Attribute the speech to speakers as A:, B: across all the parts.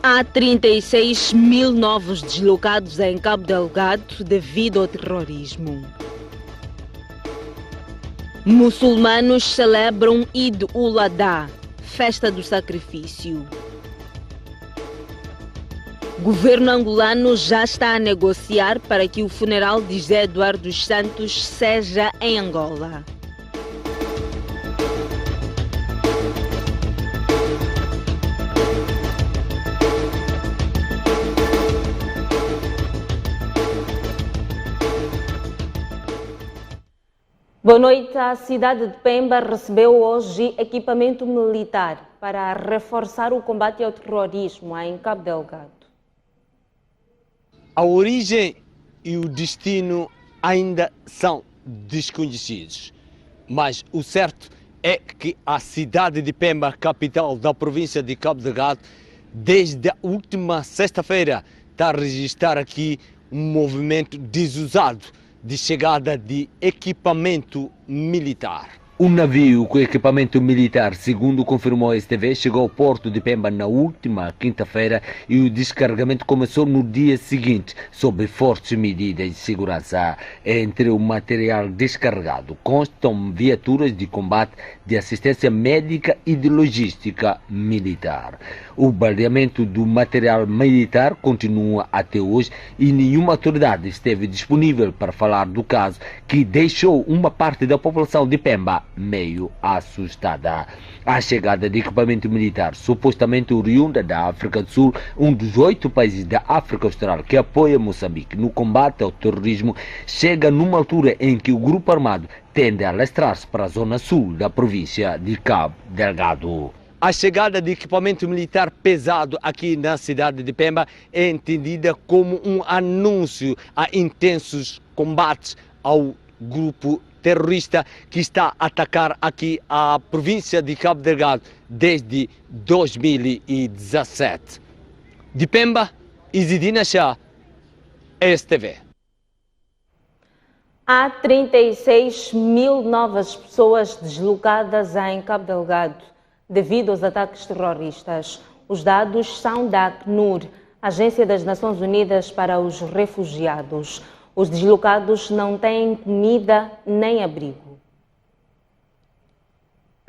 A: Há 36 mil novos deslocados em Cabo Delgado devido ao terrorismo. Muçulmanos celebram Eid ul-Adha, festa do sacrifício. Governo angolano já está a negociar para que o funeral de José Eduardo dos Santos seja em Angola. Boa noite. A cidade de Pemba recebeu hoje equipamento militar para reforçar o combate ao terrorismo em Cabo Delgado.
B: A origem e o destino ainda são desconhecidos, mas o certo é que a cidade de Pemba, capital da província de Cabo Delgado, desde a última sexta-feira está a registrar aqui um movimento desusado de chegada de equipamento militar.
C: Um navio com equipamento militar, segundo confirmou a STV, chegou ao porto de Pemba na última quinta-feira e o descarregamento começou no dia seguinte, sob fortes medidas de segurança. Entre o material descarregado constam viaturas de combate, de assistência médica e de logística militar. O barbeamento do material militar continua até hoje e nenhuma autoridade esteve disponível para falar do caso, que deixou uma parte da população de Pemba meio assustada. A chegada de equipamento militar, supostamente oriunda da África do Sul, um dos 8 países da África Austral que apoia Moçambique no combate ao terrorismo, chega numa altura em que o grupo armado tende a alastrar-se para a zona sul da província de Cabo Delgado.
B: A chegada de equipamento militar pesado aqui na cidade de Pemba é entendida como um anúncio a intensos combates ao grupo terrorista que está a atacar aqui a província de Cabo Delgado desde 2017. De Pemba, Isidina Chá, STV.
A: Há 36 mil novas pessoas deslocadas em Cabo Delgado devido aos ataques terroristas. Os dados são da Acnur, Agência das Nações Unidas para os Refugiados. Os deslocados não têm comida nem abrigo.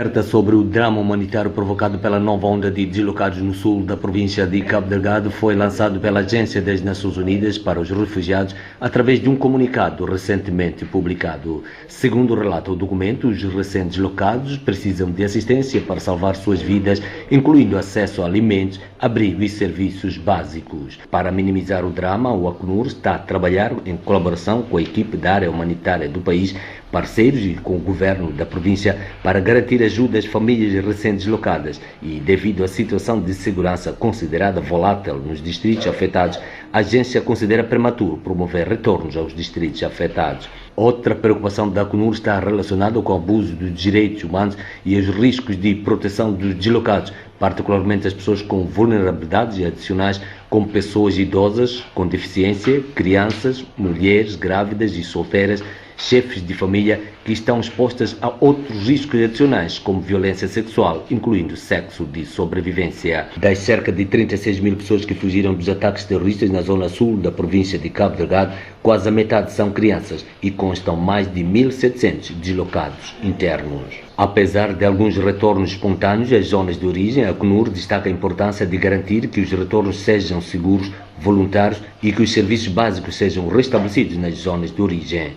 C: Alerta sobre o drama humanitário provocado pela nova onda de deslocados no sul da província de Cabo Delgado foi lançado pela Agência das Nações Unidas para os Refugiados através de um comunicado recentemente publicado. Segundo relata o documento, os recém-deslocados precisam de assistência para salvar suas vidas, incluindo acesso a alimentos, abrigo e serviços básicos. Para minimizar o drama, o Acnur está a trabalhar em colaboração com a equipe da área humanitária do país, parceiros e com o governo da província para garantir ajuda às famílias recém-deslocadas e, devido à situação de segurança considerada volátil nos distritos afetados, a agência considera prematuro promover retornos aos distritos afetados. Outra preocupação da Acnur está relacionada com o abuso dos direitos humanos e os riscos de proteção dos deslocados, particularmente as pessoas com vulnerabilidades adicionais, como pessoas idosas, com deficiência, crianças, mulheres grávidas e solteiras, chefes de família que estão expostas a outros riscos adicionais, como violência sexual, incluindo sexo de sobrevivência. Das cerca de 36 mil pessoas que fugiram dos ataques terroristas na zona sul da província de Cabo Delgado, quase a metade são crianças e constam mais de 1.700 deslocados internos. Apesar de alguns retornos espontâneos às zonas de origem, a Acnur destaca a importância de garantir que os retornos sejam seguros, voluntários e que os serviços básicos sejam restabelecidos nas zonas de origem.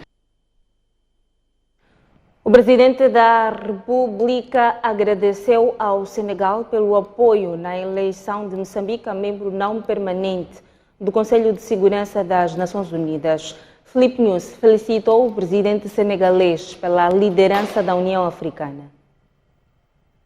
A: O presidente da República agradeceu ao Senegal pelo apoio na eleição de Moçambique a membro não permanente do Conselho de Segurança das Nações Unidas. Filipe Nunes felicitou o presidente senegalês pela liderança da União Africana.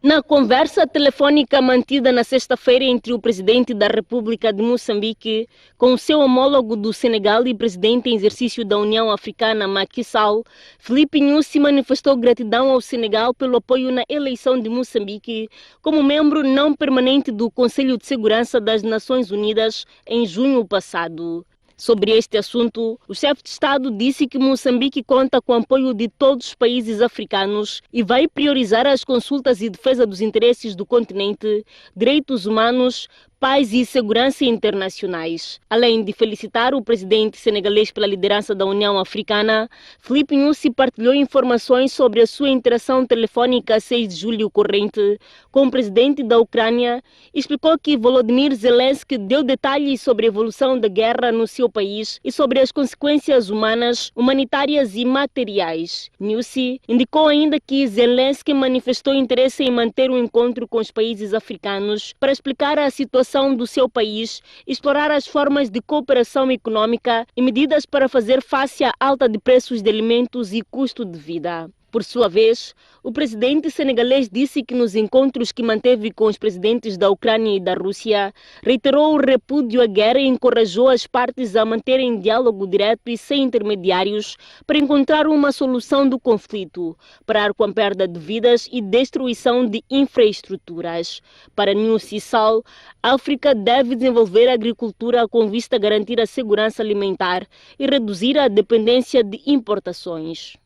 A: Na conversa telefônica mantida na sexta-feira entre o presidente da República de Moçambique com o seu homólogo do Senegal e presidente em exercício da União Africana, Macky Sall, Filipe Nunes se manifestou gratidão ao Senegal pelo apoio na eleição de Moçambique como membro não permanente do Conselho de Segurança das Nações Unidas em junho passado. Sobre este assunto, o chefe de Estado disse que Moçambique conta com o apoio de todos os países africanos e vai priorizar as consultas e defesa dos interesses do continente, direitos humanos,
D: paz e segurança internacionais. Além de felicitar o presidente senegalês pela liderança da União Africana, Filipe Nyusi partilhou informações sobre a sua interação telefônica 6 de julho corrente com o presidente da Ucrânia e explicou que Volodymyr Zelensky deu detalhes sobre a evolução da guerra no seu país e sobre as consequências humanas, humanitárias e materiais. Nyusi indicou ainda que Zelensky manifestou interesse em manter um encontro com os países africanos para explicar a situação do seu país, explorar as formas de cooperação econômica e medidas para fazer face à alta de preços de alimentos e custo de vida. Por sua vez, o presidente senegalês disse que nos encontros que manteve com os presidentes da Ucrânia e da Rússia, reiterou o repúdio à guerra e encorajou as partes a manterem diálogo direto e sem intermediários para encontrar uma solução do conflito, parar com a perda de vidas e destruição de infraestruturas. Para Nyusi Sall, a África deve desenvolver a agricultura com vista a garantir a segurança alimentar e reduzir a dependência de importações.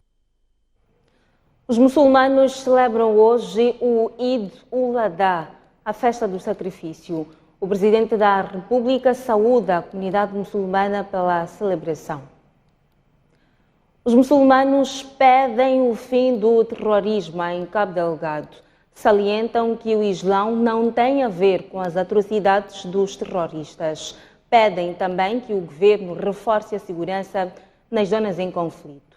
A: Os muçulmanos celebram hoje o Eid ul-Adha, a festa do sacrifício. O presidente da República saúda a comunidade muçulmana pela celebração. Os muçulmanos pedem o fim do terrorismo em Cabo Delgado. Salientam que o Islão não tem a ver com as atrocidades dos terroristas. Pedem também que o governo reforce a segurança nas zonas em conflito.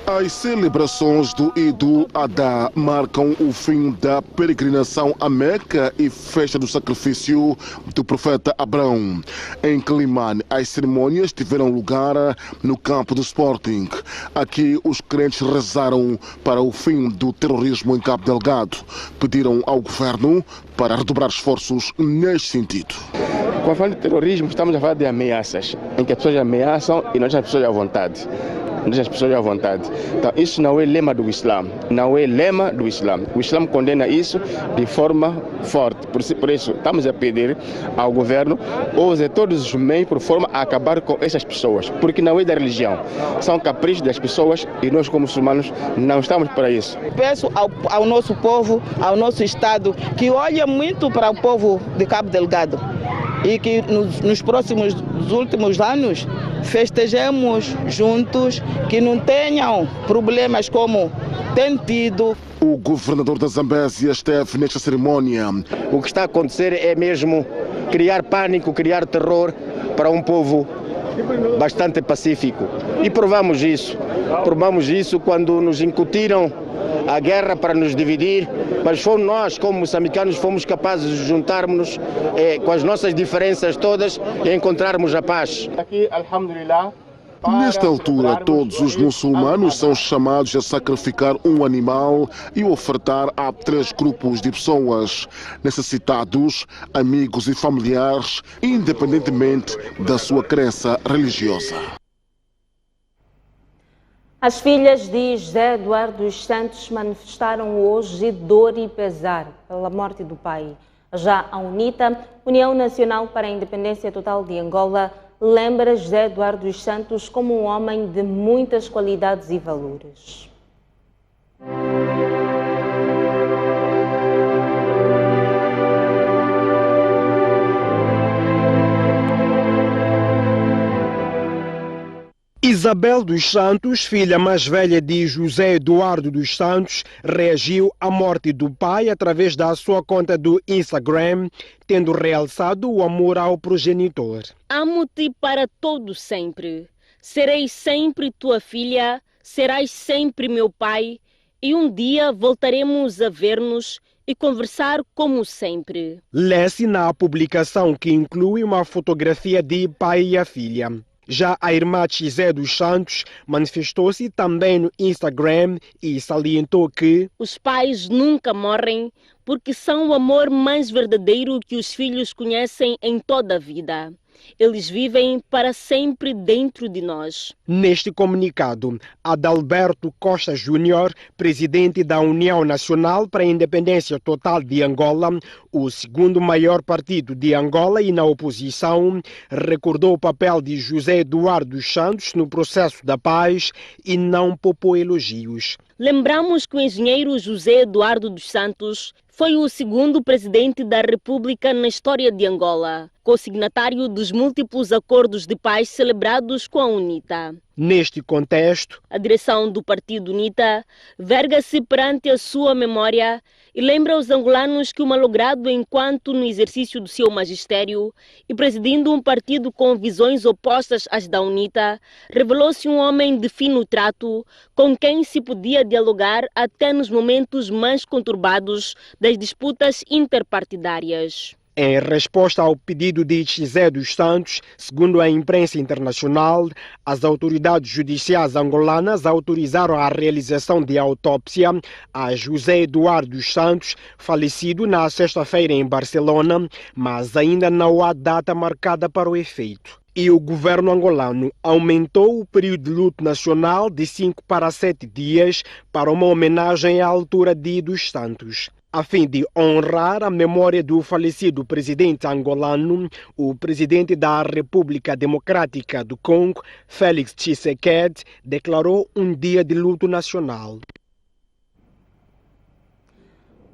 E: As celebrações do Eid ul-Adha marcam o fim da peregrinação a Meca e festa do sacrifício do profeta Abraão. Em Quelimane, as cerimônias tiveram lugar no campo do Sporting. Aqui, os crentes rezaram para o fim do terrorismo em Cabo Delgado. Pediram ao governo para redobrar esforços neste sentido.
F: Quando falamos de terrorismo, estamos a falar de ameaças, em que as pessoas ameaçam e não deixam as pessoas à vontade. Então, isso não é lema do Islã. Não é lema do Islã. O Islã condena isso de forma forte. Por isso, estamos a pedir ao governo use todos os meios por forma a acabar com essas pessoas. Porque não é da religião. São caprichos das pessoas e nós, como muçulmanos, não estamos para isso.
G: Peço ao nosso povo, ao nosso Estado, que olhe muito para o povo de Cabo Delgado e que nos próximos últimos anos festejemos juntos, que não tenham problemas como tem tido.
E: O governador da Zambésia esteve nesta cerimônia.
H: O que está a acontecer é mesmo criar pânico, criar terror para um povo bastante pacífico. E provamos isso quando nos incutiram a guerra para nos dividir, mas fomos nós, como moçambicanos, fomos capazes de juntarmos com as nossas diferenças todas e encontrarmos a paz.
F: Aqui, alhamdulillah,
E: nesta altura, todos os muçulmanos são chamados a sacrificar um animal e ofertar a 3 grupos de pessoas necessitados, amigos e familiares, independentemente da sua crença religiosa.
A: As filhas de José Eduardo dos Santos manifestaram hoje dor e pesar pela morte do pai. Já a UNITA, União Nacional para a Independência Total de Angola, lembra José Eduardo dos Santos como um homem de muitas qualidades e valores.
I: Isabel dos Santos, filha mais velha de José Eduardo dos Santos, reagiu à morte do pai através da sua conta do Instagram, tendo realçado o amor ao progenitor.
D: Amo-te para todo sempre. Serei sempre tua filha, serás sempre meu pai, e um dia voltaremos a ver-nos e conversar como sempre.
I: Lê-se na publicação que inclui uma fotografia de pai e a filha. Já a irmã José dos Santos manifestou-se também no Instagram e salientou que
D: os pais nunca morrem porque são o amor mais verdadeiro que os filhos conhecem em toda a vida. Eles vivem para sempre dentro de nós.
I: Neste comunicado, Adalberto Costa Júnior, presidente da União Nacional para a Independência Total de Angola, o segundo maior partido de Angola e na oposição, recordou o papel de José Eduardo dos Santos no processo da paz e não poupou elogios.
D: Lembramos que o engenheiro José Eduardo dos Santos Foi o segundo presidente da República na história de Angola, co-signatário dos múltiplos acordos de paz celebrados com a UNITA.
I: Neste contexto,
D: a direção do Partido UNITA verga-se perante a sua memória e lembra aos angolanos que o malogrado enquanto no exercício do seu magistério e presidindo um partido com visões opostas às da UNITA, revelou-se um homem de fino trato com quem se podia dialogar até nos momentos mais conturbados das disputas interpartidárias.
I: Em resposta ao pedido de José dos Santos, segundo a imprensa internacional, as autoridades judiciais angolanas autorizaram a realização de autópsia a José Eduardo dos Santos, falecido na sexta-feira em Barcelona, mas ainda não há data marcada para o efeito. E o governo angolano aumentou o período de luto nacional de 5 para 7 dias para uma homenagem à altura de dos Santos. A fim de honrar a memória do falecido presidente angolano, o presidente da República Democrática do Congo, Félix Tshisekedi, declarou um dia de luto nacional.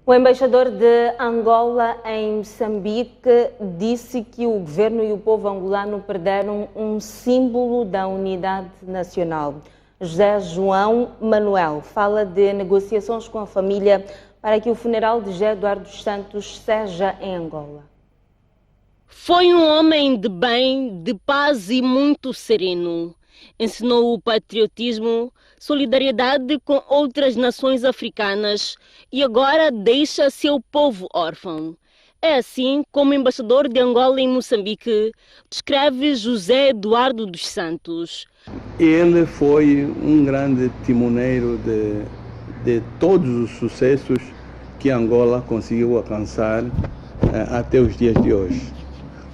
A: O embaixador de Angola em Moçambique disse que o governo e o povo angolano perderam um símbolo da unidade nacional. José João Manuel fala de negociações com a família para que o funeral de José Eduardo dos Santos seja em Angola.
D: Foi um homem de bem, de paz e muito sereno. Ensinou o patriotismo, solidariedade com outras nações africanas e agora deixa seu povo órfão. É assim como o embaixador de Angola em Moçambique descreve José Eduardo dos Santos.
J: Ele foi um grande timoneiro de todos os sucessos que Angola conseguiu alcançar até os dias de hoje.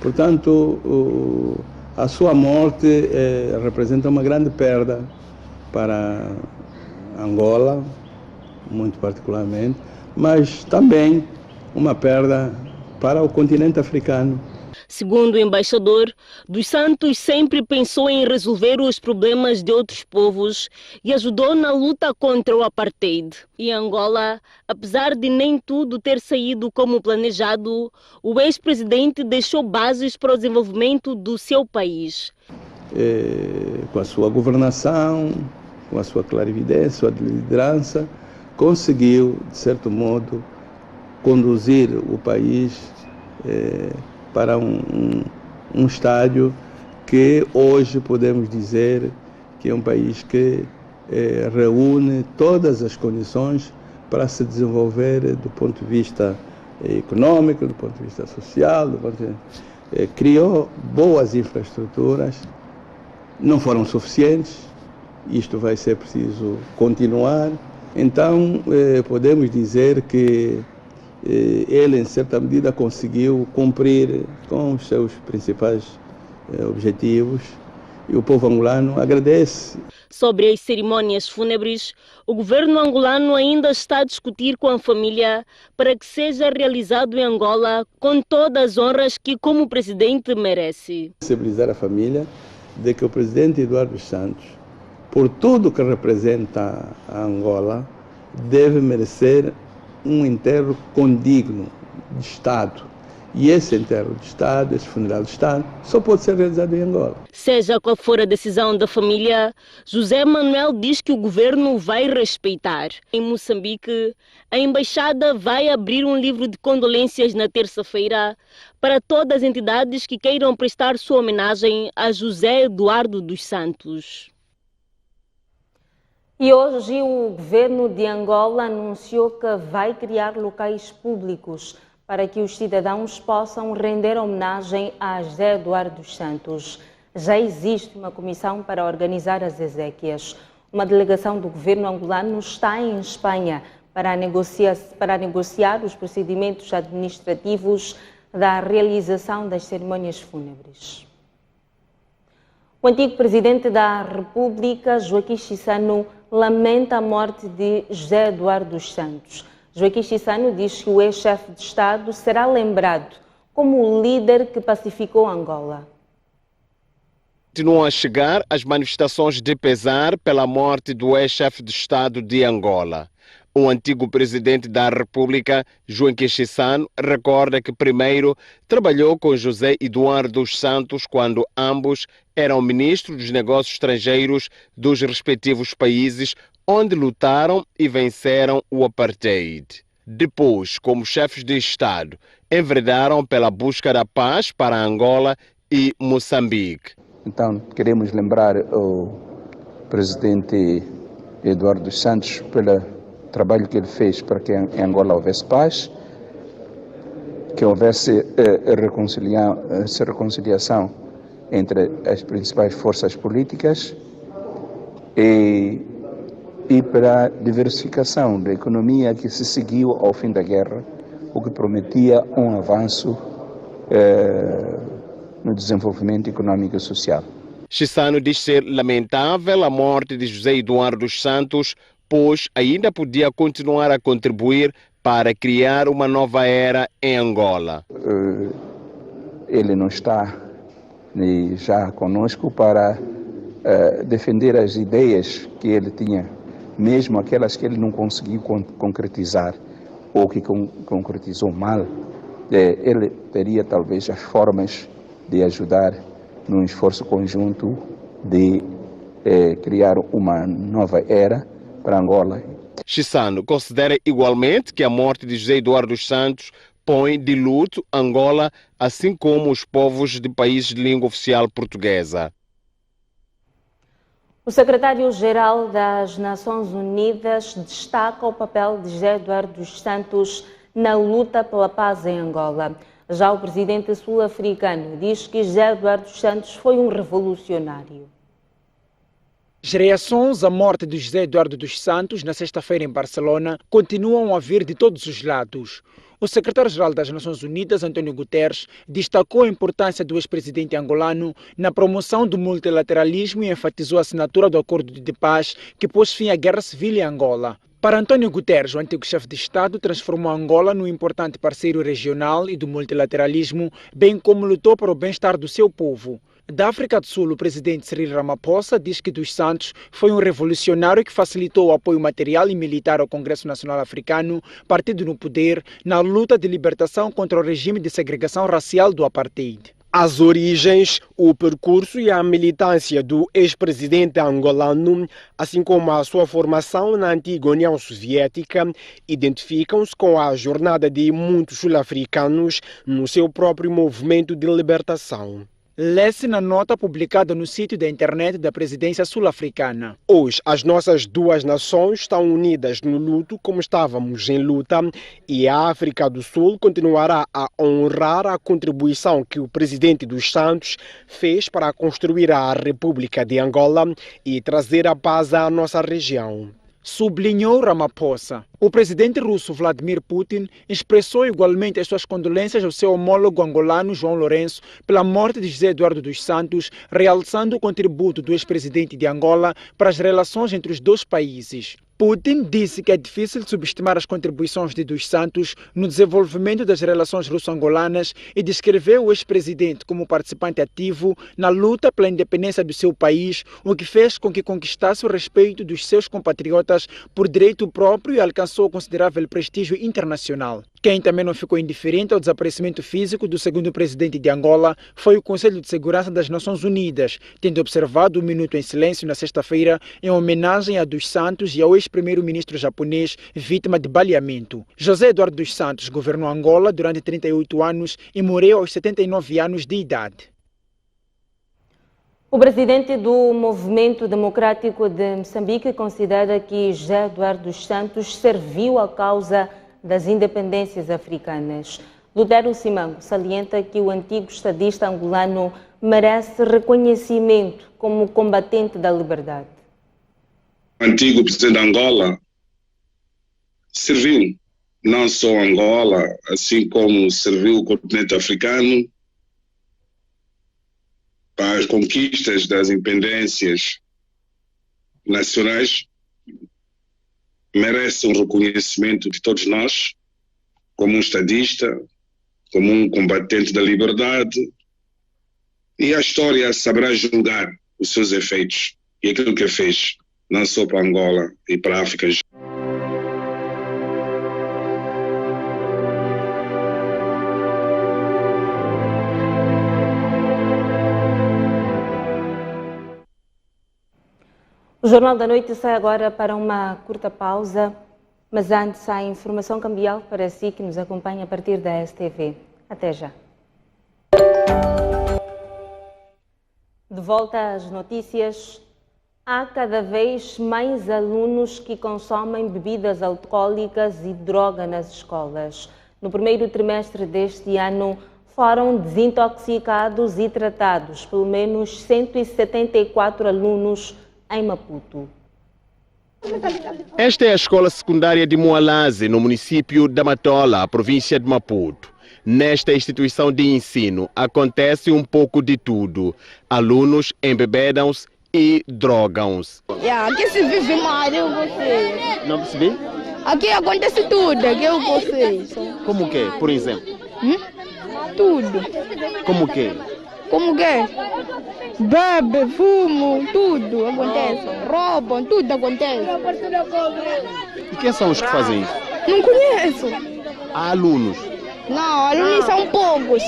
J: Portanto, a sua morte representa uma grande perda para Angola, muito particularmente, mas também uma perda para o continente africano.
D: Segundo o embaixador, dos Santos sempre pensou em resolver os problemas de outros povos e ajudou na luta contra o apartheid. E Angola, apesar de nem tudo ter saído como planejado, o ex-presidente deixou bases para o desenvolvimento do seu país.
J: Com a sua governação, com a sua clarividência, sua liderança, conseguiu, de certo modo, conduzir o país para um estádio que hoje podemos dizer que é um país que reúne todas as condições para se desenvolver do ponto de vista econômico, do ponto de vista social, criou boas infraestruturas, não foram suficientes, isto vai ser preciso continuar. Então podemos dizer que ele, em certa medida, conseguiu cumprir com os seus principais objetivos e o povo angolano agradece.
D: Sobre as cerimônias fúnebres, o governo angolano ainda está a discutir com a família para que seja realizado em Angola com todas as honras que, como presidente, merece.
J: Sensibilizar a família de que o presidente Eduardo dos Santos, por tudo que representa a Angola, deve merecer um enterro condigno de Estado. E esse enterro de Estado, esse funeral de Estado, só pode ser realizado em Angola.
D: Seja qual for a decisão da família, José Manuel diz que o governo vai respeitar. Em Moçambique, a embaixada vai abrir um livro de condolências na terça-feira para todas as entidades que queiram prestar sua homenagem a José Eduardo dos Santos.
A: E hoje o governo de Angola anunciou que vai criar locais públicos para que os cidadãos possam render homenagem a José Eduardo dos Santos. Já existe uma comissão para organizar as exéquias. Uma delegação do governo angolano está em Espanha para negociar os procedimentos administrativos da realização das cerimônias fúnebres. O antigo presidente da República, Joaquim Chissano, lamenta a morte de José Eduardo dos Santos. Joaquim Chissano diz que o ex-chefe de Estado será lembrado como o líder que pacificou Angola.
K: Continuam a chegar as manifestações de pesar pela morte do ex-chefe de Estado de Angola. O antigo presidente da República, Joaquim Chissano, recorda que primeiro trabalhou com José Eduardo dos Santos quando ambos eram ministros dos negócios estrangeiros dos respectivos países, onde lutaram e venceram o apartheid. Depois, como chefes de Estado, enveredaram pela busca da paz para Angola e Moçambique.
J: Então, queremos lembrar o presidente Eduardo dos Santos pelo trabalho que ele fez para que em Angola houvesse paz, que houvesse reconciliação entre as principais forças políticas e para a diversificação da economia que se seguiu ao fim da guerra, o que prometia um avanço no desenvolvimento econômico e social.
K: Chissano diz ser lamentável a morte de José Eduardo dos Santos, pois ainda podia continuar a contribuir para criar uma nova era em Angola.
J: Ele não está já conosco para defender as ideias que ele tinha, mesmo aquelas que ele não conseguiu concretizar ou que concretizou mal. Ele teria talvez as formas de ajudar num esforço conjunto de criar uma nova era para Angola.
K: Chissano considera igualmente que a morte de José Eduardo dos Santos põe de luto Angola, assim como os povos de países de língua oficial portuguesa.
A: O secretário-geral das Nações Unidas destaca o papel de José Eduardo dos Santos na luta pela paz em Angola. Já o presidente sul-africano diz que José Eduardo dos Santos foi um revolucionário.
L: As reações à morte de José Eduardo dos Santos, na sexta-feira em Barcelona, continuam a vir de todos os lados. O secretário-geral das Nações Unidas, António Guterres, destacou a importância do ex-presidente angolano na promoção do multilateralismo e enfatizou a assinatura do acordo de paz que pôs fim à guerra civil em Angola. Para António Guterres, o antigo chefe de Estado transformou Angola num importante parceiro regional e do multilateralismo, bem como lutou para o bem-estar do seu povo. Da África do Sul, o presidente Cyril Ramaphosa diz que dos Santos foi um revolucionário que facilitou o apoio material e militar ao Congresso Nacional Africano, partido no poder, na luta de libertação contra o regime de segregação racial do apartheid.
I: As origens, o percurso e a militância do ex-presidente angolano, assim como a sua formação na antiga União Soviética, identificam-se com a jornada de muitos sul-africanos no seu próprio movimento de libertação.
L: Lê-se na nota publicada no sítio da internet da presidência sul-africana.
I: Hoje, as nossas duas nações estão unidas no luto como estávamos em luta e a África do Sul continuará a honrar a contribuição que o presidente dos Santos fez para construir a República de Angola e trazer a paz à nossa região.
L: Sublinhou Ramaphosa. O presidente russo Vladimir Putin expressou igualmente as suas condolências ao seu homólogo angolano João Lourenço pela morte de José Eduardo dos Santos, realçando o contributo do ex-presidente de Angola para as relações entre os dois países. Putin disse que é difícil subestimar as contribuições de dos Santos no desenvolvimento das relações russo-angolanas e descreveu o ex-presidente como participante ativo na luta pela independência do seu país, o que fez com que conquistasse o respeito dos seus compatriotas por direito próprio e alcançou considerável prestígio internacional. Quem também não ficou indiferente ao desaparecimento físico do segundo presidente de Angola foi o Conselho de Segurança das Nações Unidas, tendo observado um minuto em silêncio na sexta-feira em homenagem a dos Santos e ao ex-primeiro-ministro japonês vítima de baleamento. José Eduardo dos Santos governou Angola durante 38 anos e morreu aos 79 anos de idade.
A: O presidente do Movimento Democrático de Moçambique considera que José Eduardo dos Santos serviu à causa das independências africanas. Lutero Simango salienta que o antigo estadista angolano merece reconhecimento como combatente da liberdade.
M: O antigo presidente da Angola serviu não só Angola, assim como serviu o continente africano para as conquistas das independências nacionais. Merece um reconhecimento de todos nós, como um estadista, como um combatente da liberdade, e a história saberá julgar os seus efeitos e aquilo que fez, não só para Angola e para a África.
A: Jornal da Noite sai agora para uma curta pausa, mas antes há informação cambial para si que nos acompanha a partir da STV. Até já. De volta às notícias. Há cada vez mais alunos que consomem bebidas alcoólicas e droga nas escolas. No primeiro trimestre deste ano, foram desintoxicados e tratados pelo menos 174 alunos em Maputo.
K: Esta é a escola secundária de Moalaze, no município da Matola, província de Maputo. Nesta instituição de ensino acontece um pouco de tudo. Alunos embebedam-se e drogam-se.
N: Aqui se vive mal, eu gostei.
K: Não percebi?
N: Aqui acontece tudo, aqui eu gostei.
K: Como que, por exemplo?
N: Tudo.
K: Como que?
N: Como que? Bebe, fumo, tudo acontece. Roubam, tudo acontece.
K: E quem são os que fazem isso?
N: Não conheço.
K: Há alunos?
N: Não, alunos são poucos.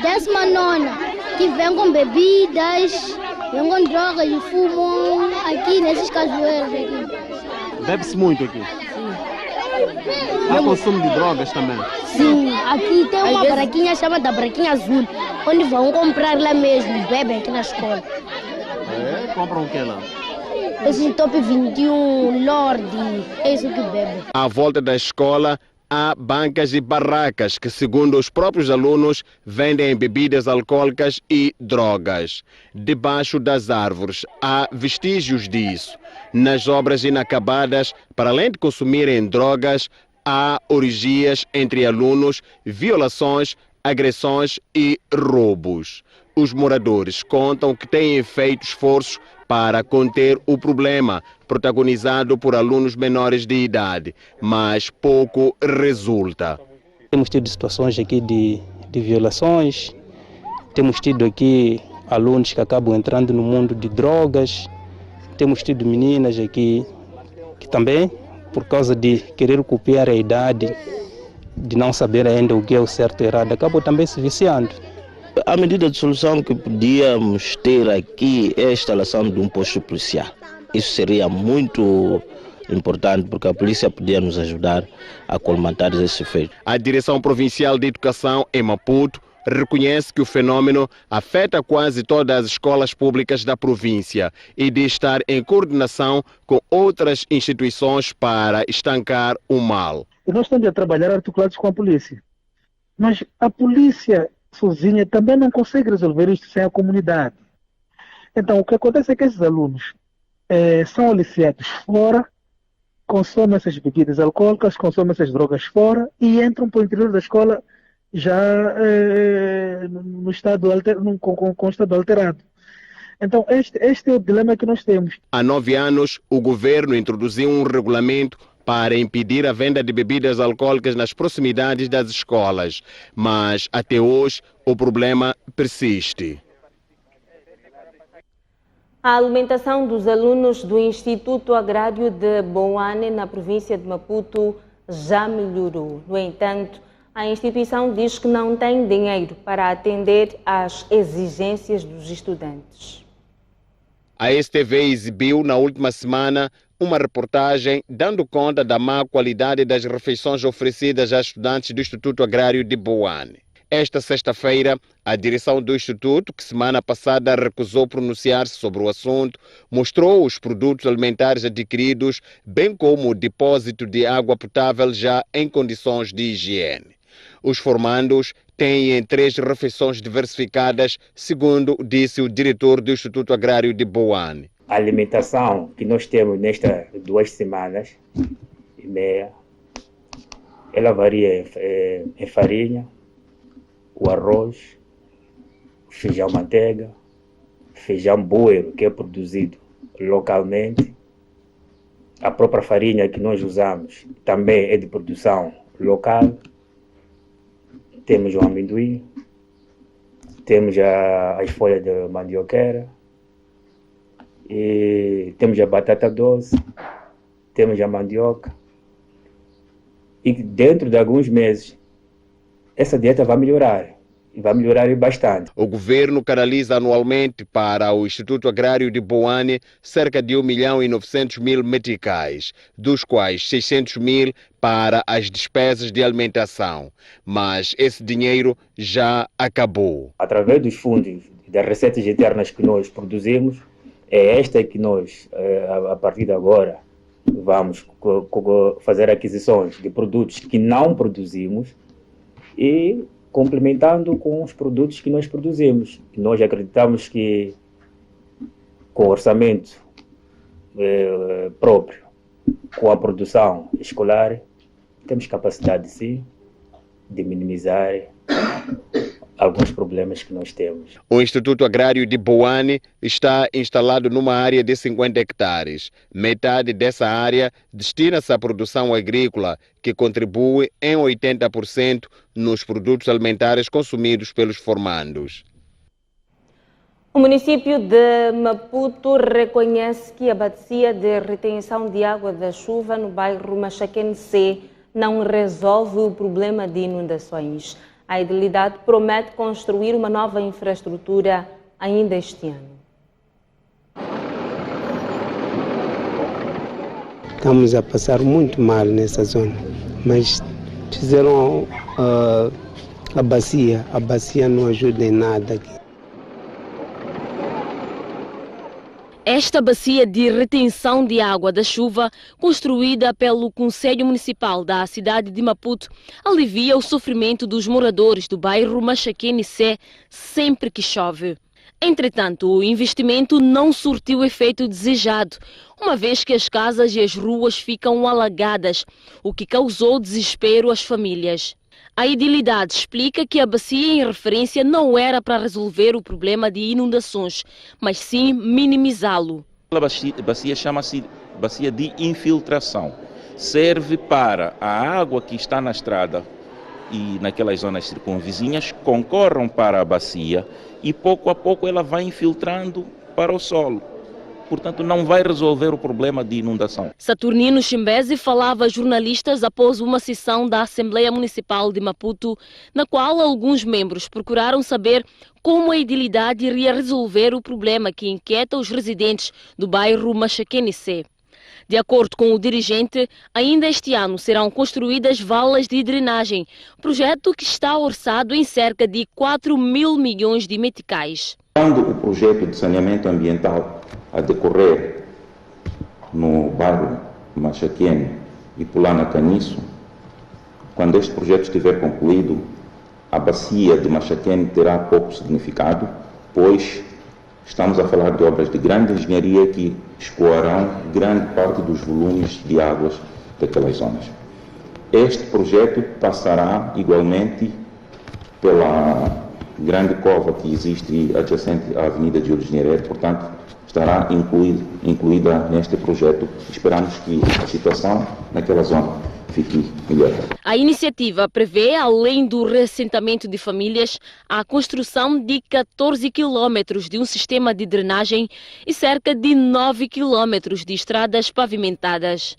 O: 19ª, que vem com bebidas, vem com drogas e fumam aqui nesses cajueiros aqui.
K: Bebe-se muito aqui? Há consumo de drogas também?
O: Sim, aqui tem uma barraquinha chamada Barraquinha Azul, onde vão comprar lá mesmo, bebem aqui na escola.
K: Compram o que lá?
O: Esse Top 21, Lorde, é isso que bebe.
K: À volta da escola há bancas e barracas que, segundo os próprios alunos, vendem bebidas alcoólicas e drogas. Debaixo das árvores há vestígios disso. Nas obras inacabadas, para além de consumirem drogas, há orgias entre alunos, violações, agressões e roubos. Os moradores contam que têm feito esforços para conter o problema, protagonizado por alunos menores de idade, mas pouco resulta.
P: Temos tido situações aqui de violações, temos tido aqui alunos que acabam entrando no mundo de drogas, temos tido meninas aqui que também, por causa de querer copiar a idade, de não saber ainda o que é o certo e errado, acabam também se viciando.
Q: A medida de solução que podíamos ter aqui é a instalação de um posto policial. Isso seria muito importante porque a polícia podia nos ajudar a colmatar esse feito.
K: A Direção Provincial de Educação em Maputo reconhece que o fenômeno afeta quase todas as escolas públicas da província e de estar em coordenação com outras instituições para estancar o mal.
R: E nós estamos a trabalhar articulados com a polícia. Mas a polícia sozinha também não consegue resolver isto sem a comunidade. Então, o que acontece é que esses alunos são aliciados fora, consomem essas bebidas alcoólicas, consomem essas drogas fora e entram para o interior da escola já no estado com estado alterado. Então, este é o dilema que nós temos.
K: Há 9 anos, o governo introduziu um regulamento para impedir a venda de bebidas alcoólicas nas proximidades das escolas, mas até hoje o problema persiste.
A: A alimentação dos alunos do Instituto Agrário de Boane, na província de Maputo, já melhorou. No entanto, a instituição diz que não tem dinheiro para atender às exigências dos estudantes.
K: A STV exibiu na última semana uma reportagem dando conta da má qualidade das refeições oferecidas a estudantes do Instituto Agrário de Boane. Esta sexta-feira, a direção do Instituto, que semana passada recusou pronunciar-se sobre o assunto, mostrou os produtos alimentares adquiridos, bem como o depósito de água potável já em condições de higiene. Os formandos têm 3 refeições diversificadas, segundo disse o diretor do Instituto Agrário de Boane.
S: A alimentação que nós temos nestas 2 semanas e meia, ela varia em farinha, o arroz, o feijão manteiga, feijão bueiro, que é produzido localmente. A própria farinha que nós usamos também é de produção local. Temos o amendoim, temos as folhas de mandioqueira, e temos a batata doce, temos a mandioca. E dentro de alguns meses, essa dieta vai melhorar. e vai melhorar bastante.
K: O governo canaliza anualmente para o Instituto Agrário de Boane cerca de 1.900.000 meticais, dos quais 600.000 para as despesas de alimentação. Mas esse dinheiro já acabou.
S: Através dos fundos das receitas internas que nós produzimos, é esta que nós, a partir de agora, vamos fazer aquisições de produtos que não produzimos e complementando com os produtos que nós produzimos. Nós acreditamos que com o orçamento próprio, com a produção escolar, temos capacidade sim de minimizar alguns problemas que nós temos.
K: O Instituto Agrário de Boane está instalado numa área de 50 hectares. Metade dessa área destina-se à produção agrícola, que contribui em 80% nos produtos alimentares consumidos pelos formandos.
A: O município de Maputo reconhece que a bacia de retenção de água da chuva no bairro Machaquene C não resolve o problema de inundações. A edilidade promete construir uma nova infraestrutura ainda este ano.
T: Estamos a passar muito mal nessa zona, mas fizeram a bacia não ajuda em nada aqui.
D: Esta bacia de retenção de água da chuva, construída pelo Conselho Municipal da cidade de Maputo, alivia o sofrimento dos moradores do bairro Machaquene C sempre que chove. Entretanto, o investimento não surtiu o efeito desejado, uma vez que as casas e as ruas ficam alagadas, o que causou desespero às famílias. A edilidade explica que a bacia em referência não era para resolver o problema de inundações, mas sim minimizá-lo.
U: A bacia chama-se bacia de infiltração. Serve para a água que está na estrada e naquelas zonas circunvizinhas concorram para a bacia e pouco a pouco ela vai infiltrando para o solo. Portanto, não vai resolver o problema de inundação.
D: Saturnino Chimbezi falava a jornalistas após uma sessão da Assembleia Municipal de Maputo, na qual alguns membros procuraram saber como a edilidade iria resolver o problema que inquieta os residentes do bairro Machaquene C. De acordo com o dirigente, ainda este ano serão construídas valas de drenagem, projeto que está orçado em cerca de 4 mil milhões de meticais.
V: Quando o projeto de saneamento ambiental a decorrer no bairro Machaquene e Pulana Caniço, quando este projeto estiver concluído, a bacia de Machaquene terá pouco significado, pois estamos a falar de obras de grande engenharia que escoarão grande parte dos volumes de águas daquelas zonas. Este projeto passará igualmente pela grande cova que existe adjacente à Avenida de Origem, portanto, estará incluída neste projeto. Esperamos que a situação naquela zona fique melhor.
D: A iniciativa prevê, além do reassentamento de famílias, a construção de 14 quilômetros de um sistema de drenagem e cerca de 9 quilômetros de estradas pavimentadas.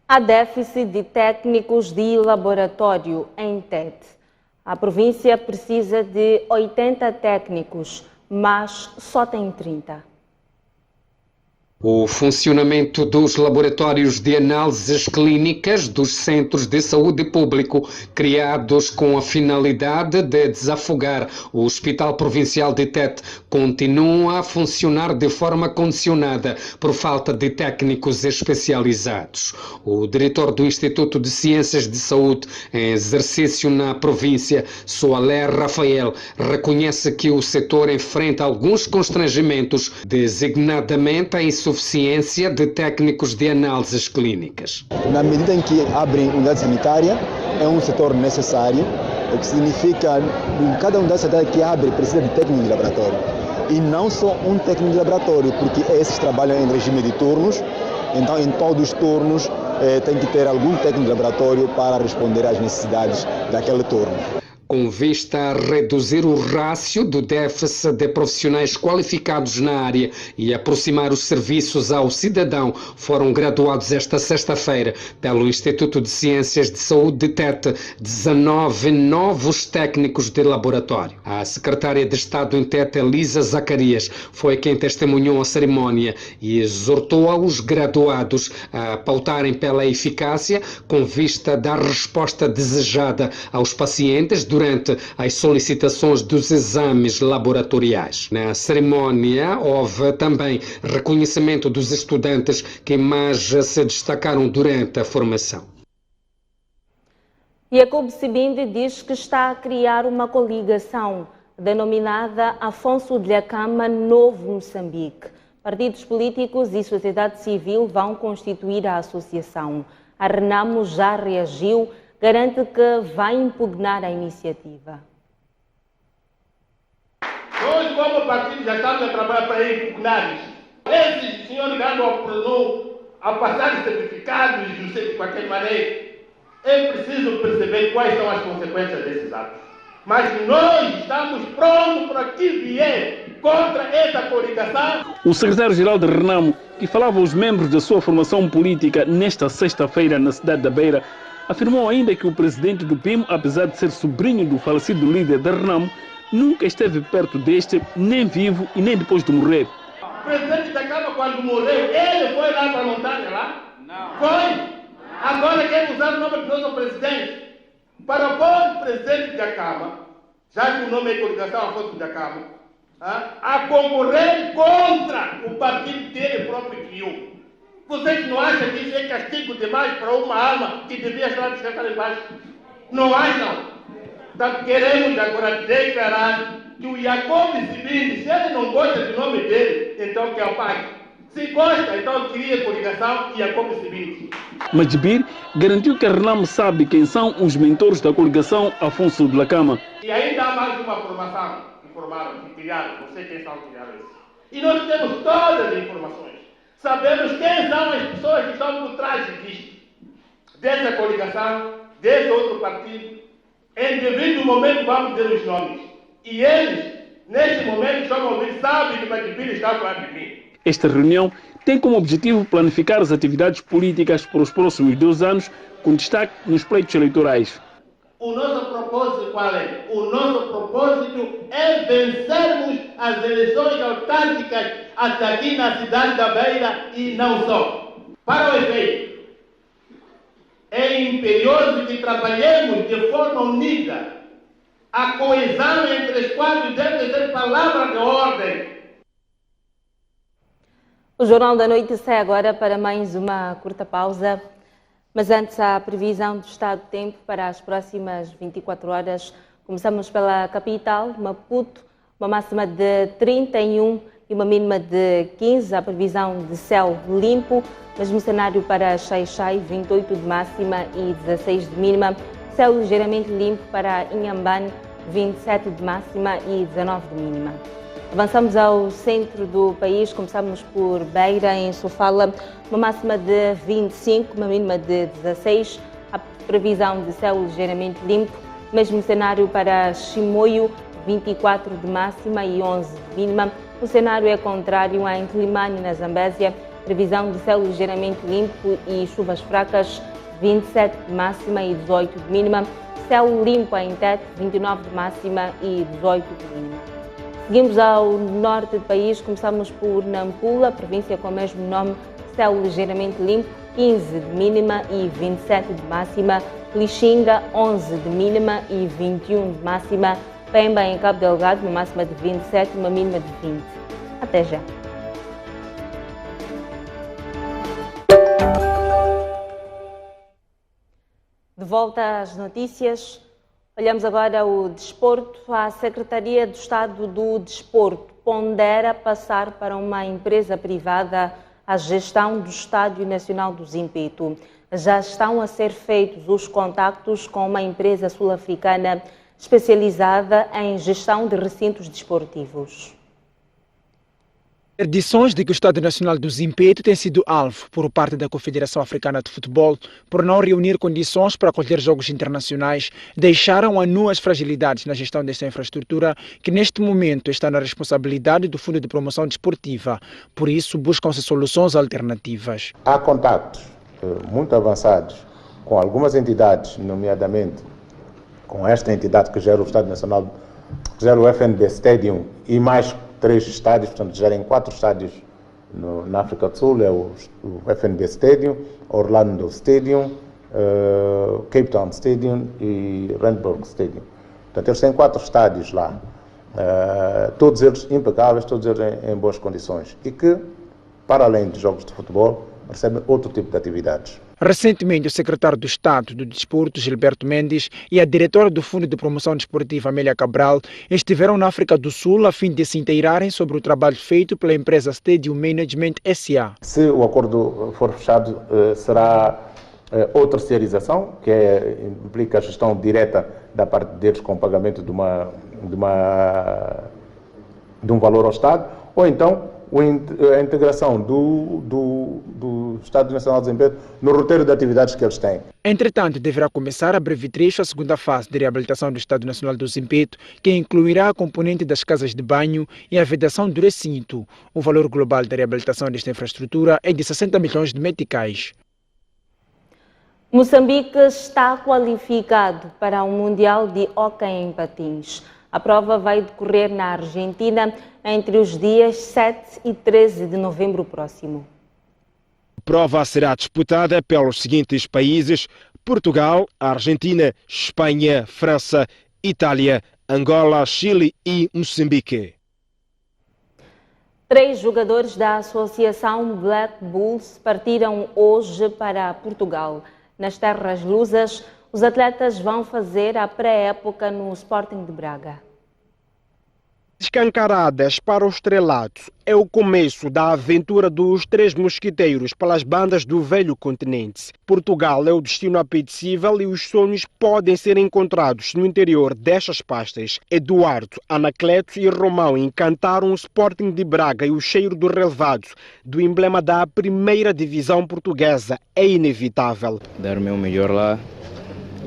A: Há déficit de técnicos de laboratório em Tete. A província precisa de 80 técnicos, mas só tem 30.
W: O funcionamento dos laboratórios de análises clínicas dos centros de saúde público, criados com a finalidade de desafogar o Hospital Provincial de Tete, continua a funcionar de forma condicionada por falta de técnicos especializados. O diretor do Instituto de Ciências de Saúde em exercício na província, Soaler Rafael, reconhece que o setor enfrenta alguns constrangimentos, designadamente a insuficiência de técnicos de análises clínicas.
X: Na medida em que abrem unidade sanitária, é um setor necessário, o que significa que cada unidade sanitária que abre precisa de técnico de laboratório. E não só um técnico de laboratório, porque esses trabalham em regime de turnos, então em todos os turnos tem que ter algum técnico de laboratório para responder às necessidades daquele turno.
W: Com vista a reduzir o rácio do déficit de profissionais qualificados na área e aproximar os serviços ao cidadão, foram graduados esta sexta-feira pelo Instituto de Ciências de Saúde de Tete 19 novos técnicos de laboratório. A secretária de Estado em Tete, Elisa Zacarias, foi quem testemunhou a cerimónia e exortou aos graduados a pautarem pela eficácia com vista a dar resposta desejada aos pacientes durante as solicitações dos exames laboratoriais. Na cerimónia houve também reconhecimento dos estudantes que mais se destacaram durante a formação.
A: Jacob Sibinde diz que está a criar uma coligação denominada Afonso Dhlakama Novo Moçambique. Partidos políticos e sociedade civil vão constituir a associação. A Renamo já reagiu, garante que vai impugnar a iniciativa.
B: Nós, como partido, já estamos a trabalhar para impugnar isso. Esses senhores que andam a passar certificados de qualquer maneira, é preciso perceber quais são as consequências desses atos. Mas nós estamos prontos para que vier contra essa coligação.
C: O secretário-geral da Renamo, que falava aos membros da sua formação política nesta sexta-feira na cidade da Beira, afirmou ainda que o presidente do PIM, apesar de ser sobrinho do falecido líder da Renamo, nunca esteve perto deste, nem vivo e nem depois de morrer.
B: O presidente da Câmara, quando morreu, ele foi lá para a montanha lá? Não. Foi? Agora quer usar o nome do nosso presidente para pôr o presidente da Câmara, já que o nome é coligação Afonso Dhlakama, a concorrer contra o partido que ele próprio criou. Vocês não acham que isso é castigo demais para uma alma que devia estar descansada embaixo? Não acham? Então queremos agora declarar que o Jacob Sibinde, se ele não gosta do nome dele, então que apague. Se gosta, então cria coligação e Jacob Sibinde.
C: Majibir garantiu que a Renamo sabe quem são os mentores da coligação Afonso Dhlakama.
B: E ainda há mais uma formação que formaram, que criaram, não sei quem são que criaram isso. E nós temos todas as informações. Sabemos quem são as pessoas que estão por trás disto, dessa coligação, desse outro partido. Em devido momento vamos dizer os nomes. E eles, neste momento, estão a ouvir, sabem que o Majibir está a falar de mim.
C: Esta reunião tem como objetivo planificar as atividades políticas para os próximos 2 anos, com destaque nos pleitos eleitorais.
B: O nosso propósito qual é? O nosso propósito é vencermos as eleições autárquicas até aqui na cidade da Beira e não só. Para o efeito, é imperioso que trabalhemos de forma unida. A coesão entre os quadros deve ser palavra de ordem.
A: O Jornal da Noite sai agora para mais uma curta pausa, mas antes a previsão do estado do tempo para as próximas 24 horas. Começamos pela capital, Maputo, uma máxima de 31 e uma mínima de 15, a previsão de céu limpo, mesmo cenário para Xai-Xai, 28 de máxima e 16 de mínima, céu ligeiramente limpo para Inhambane, 27 de máxima e 19 de mínima. Avançamos ao centro do país, começamos por Beira, em Sofala, uma máxima de 25, uma mínima de 16, a previsão de céu ligeiramente limpo, mesmo cenário para Chimoio, 24 de máxima e 11 de mínima. O cenário é contrário em Quilimane, na Zambésia, previsão de céu ligeiramente limpo e chuvas fracas, 27 de máxima e 18 de mínima. Céu limpo em Tete, 29 de máxima e 18 de mínima. Seguimos ao norte do país, começamos por Nampula, província com o mesmo nome, céu ligeiramente limpo, 15 de mínima e 27 de máxima. Lixinga, 11 de mínima e 21 de máxima. Pemba, em Cabo Delgado, uma máxima de 27 e uma mínima de 20. Até já. De volta às notícias. Olhamos agora o desporto. A Secretaria do Estado do Desporto pondera passar para uma empresa privada a gestão do Estádio Nacional do Zimpeto. Já estão a ser feitos os contactos com uma empresa sul-africana especializada em gestão de recintos desportivos.
L: Edições de que o Estado Nacional do Zimpeto tem sido alvo por parte da Confederação Africana de Futebol por não reunir condições para acolher jogos internacionais deixaram a nu as fragilidades na gestão desta infraestrutura que neste momento está na responsabilidade do Fundo de Promoção Desportiva. Por isso, buscam-se soluções alternativas.
E: Há contactos muito avançados com algumas entidades, nomeadamente com esta entidade que gera o Estado Nacional, que gera o FNB Stadium e mais 3 estádios, portanto gerem 4 estádios na África do Sul, é o FNB Stadium, Orlando Stadium, Cape Town Stadium e Randburg Stadium. Portanto, eles têm 4 estádios lá, todos eles impecáveis, todos eles em boas condições e que, para além de jogos de futebol, recebem outro tipo de atividades.
L: Recentemente, o secretário do Estado do Desporto, Gilberto Mendes, e a diretora do Fundo de Promoção Desportiva, Amélia Cabral, estiveram na África do Sul a fim de se inteirarem sobre o trabalho feito pela empresa Stadium Management S.A.
E: Se o acordo for fechado, será ou terceirização, que implica a gestão direta da parte deles com o pagamento de um valor ao Estado, ou então a integração do Estado Nacional de Zimpeto no roteiro de atividades que eles têm.
L: Entretanto, deverá começar a breve trecho a segunda fase de reabilitação do Estado Nacional do Zimpeto, que incluirá a componente das casas de banho e a vedação do recinto. O valor global da reabilitação desta infraestrutura é de 60 milhões de meticais.
A: Moçambique está qualificado para o Mundial de Hóquei em Patins. A prova vai decorrer na Argentina entre os dias 7 e 13 de novembro próximo.
I: A prova será disputada pelos seguintes países: Portugal, Argentina, Espanha, França, Itália, Angola, Chile e Moçambique.
A: 3 jogadores da Associação Black Bulls partiram hoje para Portugal. Nas terras lusas, os atletas vão fazer a pré-época no Sporting de Braga.
I: Escancaradas para os estrelados, é o começo da aventura dos 3 mosquiteiros pelas bandas do velho continente. Portugal é o destino apetecível e os sonhos podem ser encontrados no interior destas pastas. Eduardo, Anacleto e Romão encantaram o Sporting de Braga e o cheiro do relevado do emblema da primeira divisão portuguesa é inevitável.
F: Dar o meu melhor lá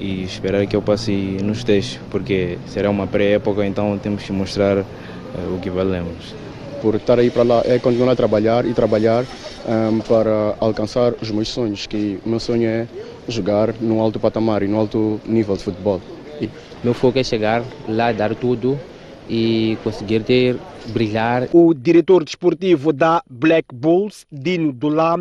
F: e esperar que eu passe nos testes, porque será uma pré-época, então temos que mostrar o que valemos.
G: Por estar aí para lá é continuar a trabalhar para alcançar os meus sonhos, que o meu sonho é jogar no alto patamar e no alto nível de futebol.
H: Meu foco é chegar lá, dar tudo e conseguir brilhar.
I: O diretor desportivo da Black Bulls, Dino Dulá,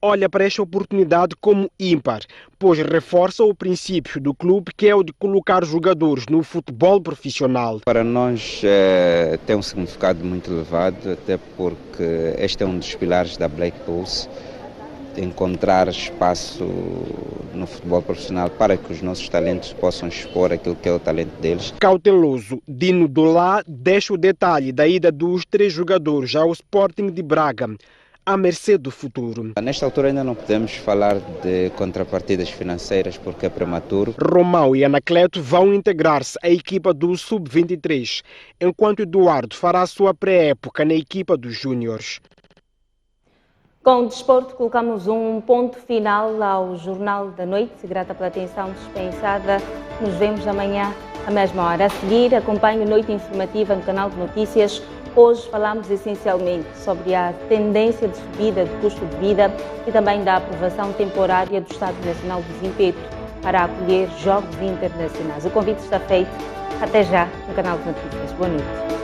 I: olha para esta oportunidade como ímpar, pois reforça o princípio do clube, que é o de colocar jogadores no futebol profissional.
Y: Para nós tem um significado muito elevado, até porque este é um dos pilares da Black Bulls, encontrar espaço no futebol profissional para que os nossos talentos possam expor aquilo que é o talento deles.
I: Cauteloso, Dino Dulá deixa o detalhe da ida dos 3 jogadores ao Sporting de Braga, à mercê do futuro.
Y: Nesta altura ainda não podemos falar de contrapartidas financeiras porque é prematuro.
I: Romão e Anacleto vão integrar-se à equipa do Sub-23, enquanto Eduardo fará a sua pré-época na equipa dos Júniores.
A: Com o desporto, colocamos um ponto final ao Jornal da Noite. Grata pela atenção dispensada. Nos vemos amanhã à mesma hora. A seguir, acompanhe Noite Informativa no canal de notícias. Hoje falamos essencialmente sobre a tendência de subida do custo de vida e também da aprovação temporária do Estado Nacional do Zimpeto para acolher jogos internacionais. O convite está feito. Até já no canal de notícias. Boa noite.